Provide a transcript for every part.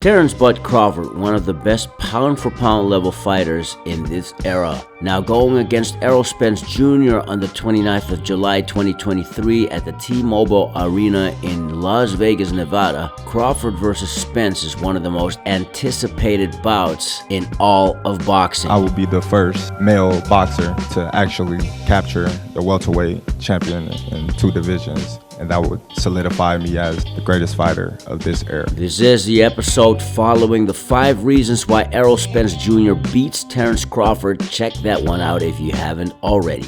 Terence "Bud" Crawford, one of the best pound-for-pound level fighters in this era. Now going against Errol Spence Jr. on the 29th of July 2023 at the T-Mobile Arena in Las Vegas, Nevada, Crawford versus Spence is one of the most anticipated bouts in all of boxing. I will be the first male boxer to actually capture the welterweight champion in 2 divisions. And that would solidify me as the greatest fighter of this era. This is the episode following the 5 reasons why Errol Spence Jr. beats Terence Crawford. Check that one out if you haven't already.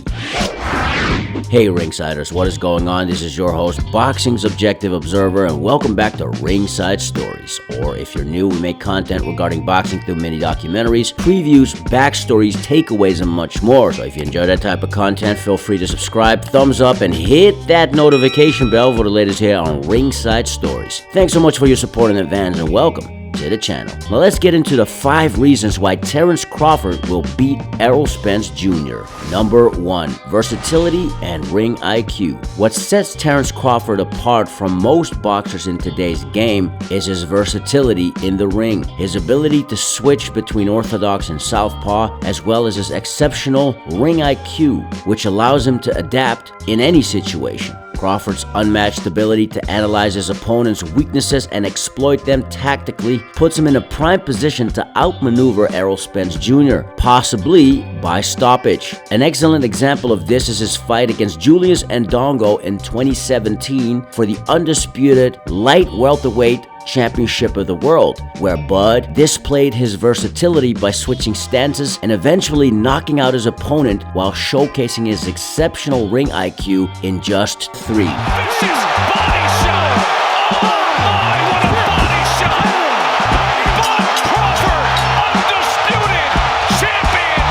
Hey Ringsiders, what is going on? This is your host, Boxing's Objective Observer, and welcome back to Ringside Stories. Or if you're new, we make content regarding boxing through mini documentaries, previews, backstories, takeaways, and much more. So if you enjoy that type of content, feel free to subscribe, thumbs up, and hit that notification bell for the latest here on Ringside Stories. Thanks so much for your support in advance, and welcome to the channel. Now let's get into the 5 reasons why Terence Crawford will beat Errol Spence Jr. Number 1. Versatility and Ring IQ. What sets Terence Crawford apart from most boxers in today's game is his versatility in the ring, his ability to switch between orthodox and southpaw, as well as his exceptional ring IQ, which allows him to adapt in any situation. Crawford's unmatched ability to analyze his opponent's weaknesses and exploit them tactically puts him in a prime position to outmaneuver Errol Spence Jr., possibly by stoppage. An excellent example of this is his fight against Julius Ndongo in 2017 for the undisputed light welterweight championship of the world, where Bud displayed his versatility by switching stances and eventually knocking out his opponent while showcasing his exceptional ring IQ in just 3. Vicious body shot! Oh my, what a body shot! Bud Crawford, undisputed champion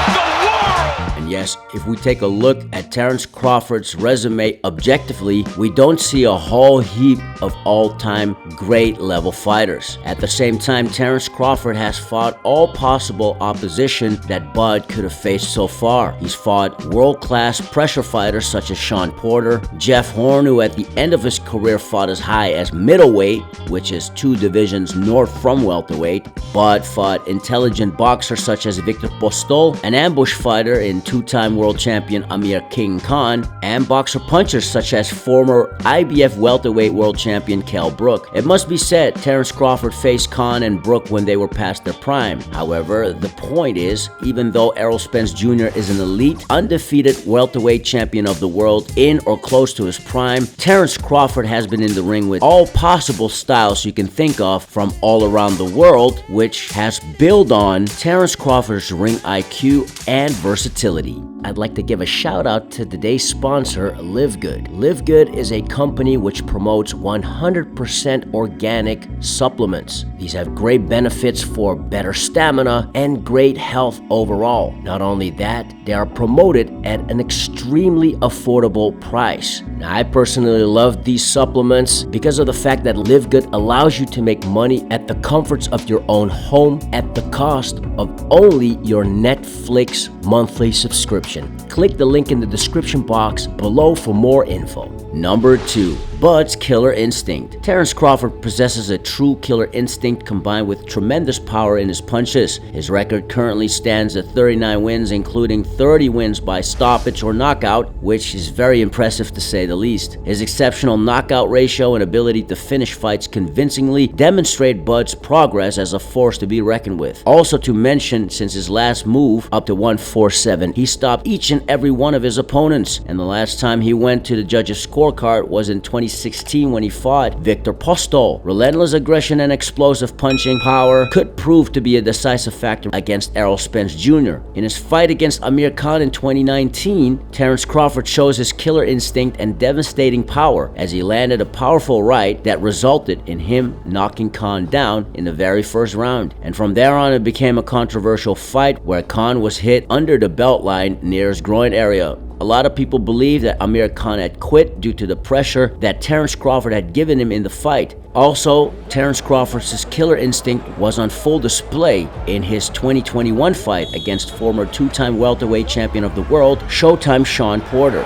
of the world! And yes, if we take a look at Terence Crawford's resume objectively, we don't see a whole heap of all-time great level fighters. At the same time, Terence Crawford has fought all possible opposition that Bud could have faced so far. He's fought world-class pressure fighters such as Shawn Porter, Jeff Horn, who at the end of his career fought as high as middleweight, which is 2 divisions north from welterweight. Bud fought intelligent boxers such as Victor Postol, an ambush fighter in 2-time world champion Amir King Khan, and boxer punchers such as former IBF welterweight world champion Kell Brook. It must be said, Terence Crawford faced Khan and Brook when they were past their prime. However, the point is, even though Errol Spence Jr. is an elite, undefeated welterweight champion of the world in or close to his prime, Terence Crawford has been in the ring with all possible styles you can think of from all around the world, which has built on Terence Crawford's ring IQ and versatility. I'd like to give a shout out to today's sponsor, LiveGood. LiveGood is a company which promotes 100% organic supplements. These have great benefits for better stamina and great health overall. Not only that, they are promoted at an extremely affordable price. Now, I personally love these supplements because of the fact that LiveGood allows you to make money at the comforts of your own home at the cost of only your Netflix monthly subscription. Click the link in the description box below for more info. Number 2. Bud's killer instinct. Terence Crawford possesses a true killer instinct combined with tremendous power in his punches. His record currently stands at 39 wins, including 30 wins by stoppage or knockout, which is very impressive to say the least. His exceptional knockout ratio and ability to finish fights convincingly demonstrate Bud's progress as a force to be reckoned with. Also to mention, since his last move up to 147, he stopped each and every one of his opponents, and the last time he went to the judges' scorecard was in 2016 when he fought Victor Postol. Relentless aggression and explosive punching power could prove to be a decisive factor against Errol Spence Jr. In his fight against Amir Khan in 2019, Terence Crawford shows his killer instinct and devastating power as he landed a powerful right that resulted in him knocking Khan down in the very first round. And from there on, it became a controversial fight where Khan was hit under the belt line near his groin area. A lot of people believe that Amir Khan had quit due to the pressure that Terence Crawford had given him in the fight. Also, Terence Crawford's killer instinct was on full display in his 2021 fight against former 2-time welterweight champion of the world, Showtime Shawn Porter.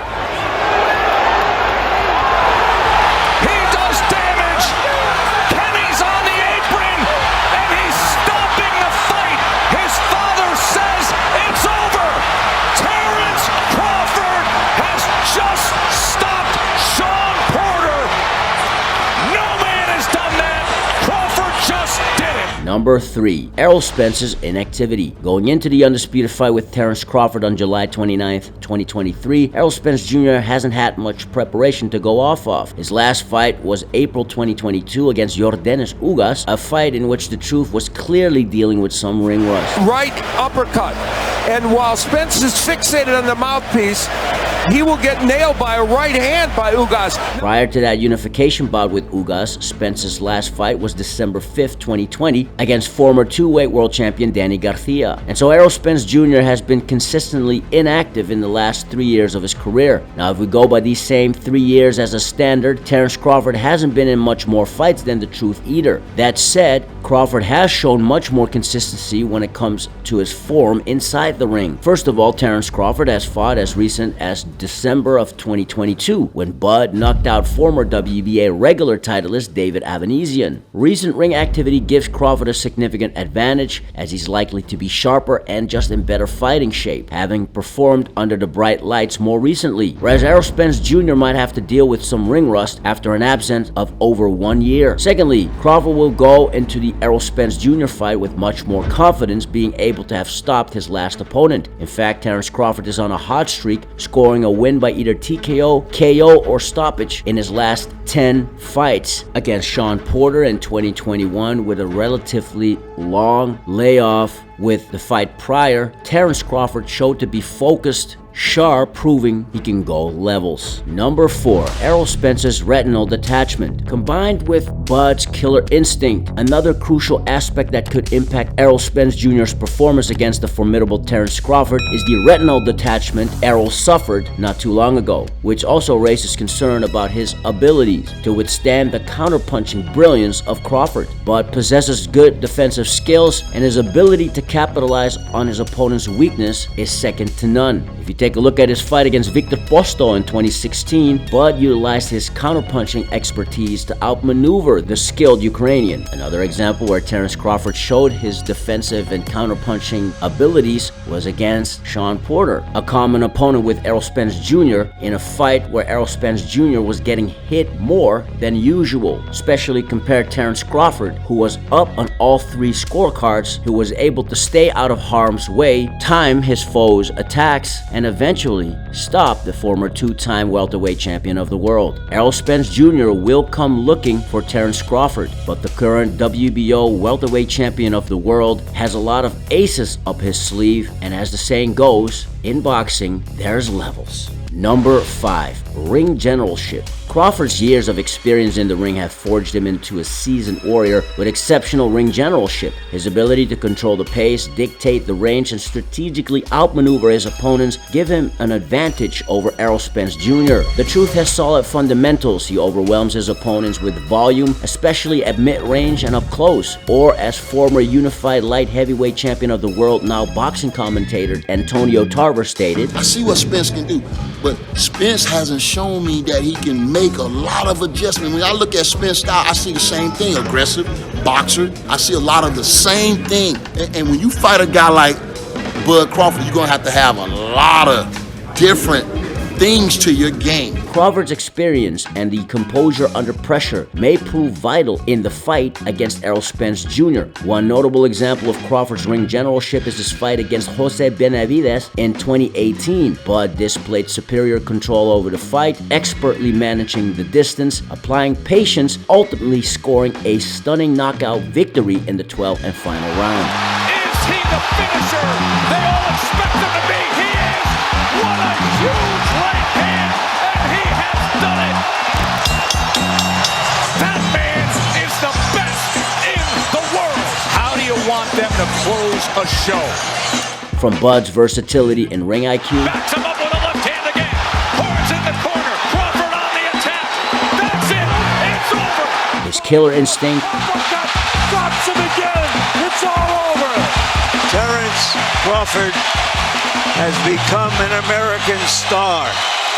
He does damage! Kenny's on the apron! Number 3. Errol Spence's inactivity. Going into the undisputed fight with Terence Crawford on July 29th, 2023, Errol Spence Jr. hasn't had much preparation to go off of. His last fight was April 2022 against Yordenis Ugas, a fight in which the truth was clearly dealing with some ring rust. Right uppercut. And while Spence is fixated on the mouthpiece, he will get nailed by a right hand by Ugas. Prior to that unification bout with Ugas, Spence's last fight was December 5th, 2020 against former two-weight world champion Danny Garcia. And so Errol Spence Jr. has been consistently inactive in the last 3 years of his career. Now, if we go by these same 3 years as a standard, Terence Crawford hasn't been in much more fights than the truth either. That said, Crawford has shown much more consistency when it comes to his form inside the ring. First of all, Terence Crawford has fought as recent as December of 2022 when Bud knocked out former WBA regular titleist David Avanesian. Recent ring activity gives Crawford a significant advantage as he's likely to be sharper and just in better fighting shape, having performed under the bright lights more recently, whereas Errol Spence Jr. might have to deal with some ring rust after an absence of over 1 year. Secondly, Crawford will go into the Errol Spence Jr. fight with much more confidence, being able to have stopped his last opponent. In fact, Terence Crawford is on a hot streak, scoring a win by either TKO, KO, or stoppage in his last 10 fights. Against Sean Porter in 2021 with a relatively long layoff with the fight prior, Terence Crawford showed to be focused, sharp, proving he can go levels. Number 4. Errol Spence's retinal detachment. Combined with Bud's killer instinct, another crucial aspect that could impact Errol Spence Jr.'s performance against the formidable Terence Crawford is the retinal detachment Errol suffered not too long ago, which also raises concern about his abilities to withstand the counterpunching brilliance of Crawford. Bud possesses good defensive skills, and his ability to capitalize on his opponent's weakness is second to none. If you take a look at his fight against Victor Postol in 2016, Bud utilized his counterpunching expertise to outmaneuver the skilled Ukrainian. Another example where Terence Crawford showed his defensive and counterpunching abilities was against Sean Porter, a common opponent with Errol Spence Jr. in a fight where Errol Spence Jr. was getting hit more than usual, especially compared to Terence Crawford, who was up on all 3 scorecards, who was able to stay out of harm's way, time his foes' attacks, and eventually stop the former 2-time welterweight champion of the world. Errol Spence Jr. will come looking for Terence Crawford, but the current WBO welterweight champion of the world has a lot of aces up his sleeve, and as the saying goes, in boxing, there's levels. Number 5. Ring Generalship. Crawford's years of experience in the ring have forged him into a seasoned warrior with exceptional ring generalship. His ability to control the pace, dictate the range, and strategically outmaneuver his opponents give him an advantage over Errol Spence Jr. The truth has solid fundamentals. He overwhelms his opponents with volume, especially at mid-range and up close. Or as former unified light heavyweight champion of the world, now boxing commentator Antonio Tarver stated, I see what Spence can do, but Spence hasn't shown me that he can make a lot of adjustment. When I look at Spence style, I see the same thing. Aggressive, boxer. I see a lot of the same thing. And when you fight a guy like Bud Crawford, you're going to have a lot of different things to your game. Crawford's experience and the composure under pressure may prove vital in the fight against Errol Spence Jr. One notable example of Crawford's ring generalship is his fight against Jose Benavidez in 2018. Bud displayed superior control over the fight, expertly managing the distance, applying patience, ultimately scoring a stunning knockout victory in the 12th and final round. Is he the finisher they all expect him to be? He is! What a huge right hand, and he has done it! That man is the best in the world! How do you want them to close a show? From Bud's versatility and ring IQ, Backs him up with a left hand again. Horns in the corner. Crawford on the attack. That's it. It's over. his killer instinct, Uppercut. Drops him again. It's all over. Terence Crawford has become an American star,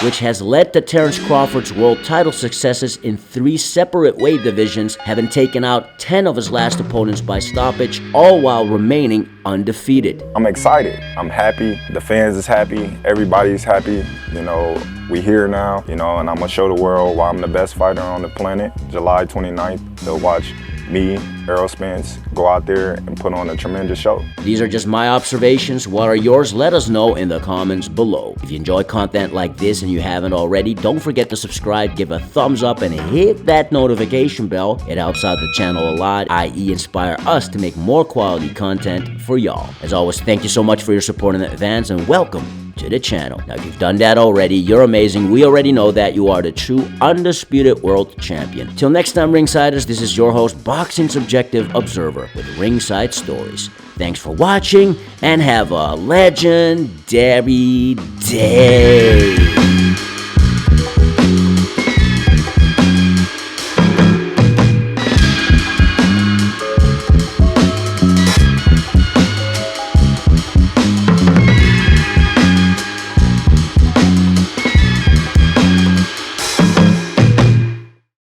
which has led to Terence Crawford's world title successes in 3 separate weight divisions, having taken out 10 of his last opponents by stoppage, all while remaining undefeated. I'm excited. I'm happy. The fans is happy. Everybody's happy. You know, we here now, you know, and I'm gonna show the world why I'm the best fighter on the planet. July 29th, they'll watch me, Errol Spence, go out there and put on a tremendous show. These are just my observations. What are yours? Let us know in the comments below. If you enjoy content like this and you haven't already, don't forget to subscribe, give a thumbs up, and hit that notification bell. It helps out the channel a lot, i.e. inspire us to make more quality content for y'all. As always, thank you so much for your support in advance, and welcome to the channel. Now, if you've done that already, you're amazing. We already know that you are the true undisputed world champion. Till next time, Ringsiders, this is your host, Boxing Subjective Observer, with Ringside Stories. Thanks for watching, and have a legendary day.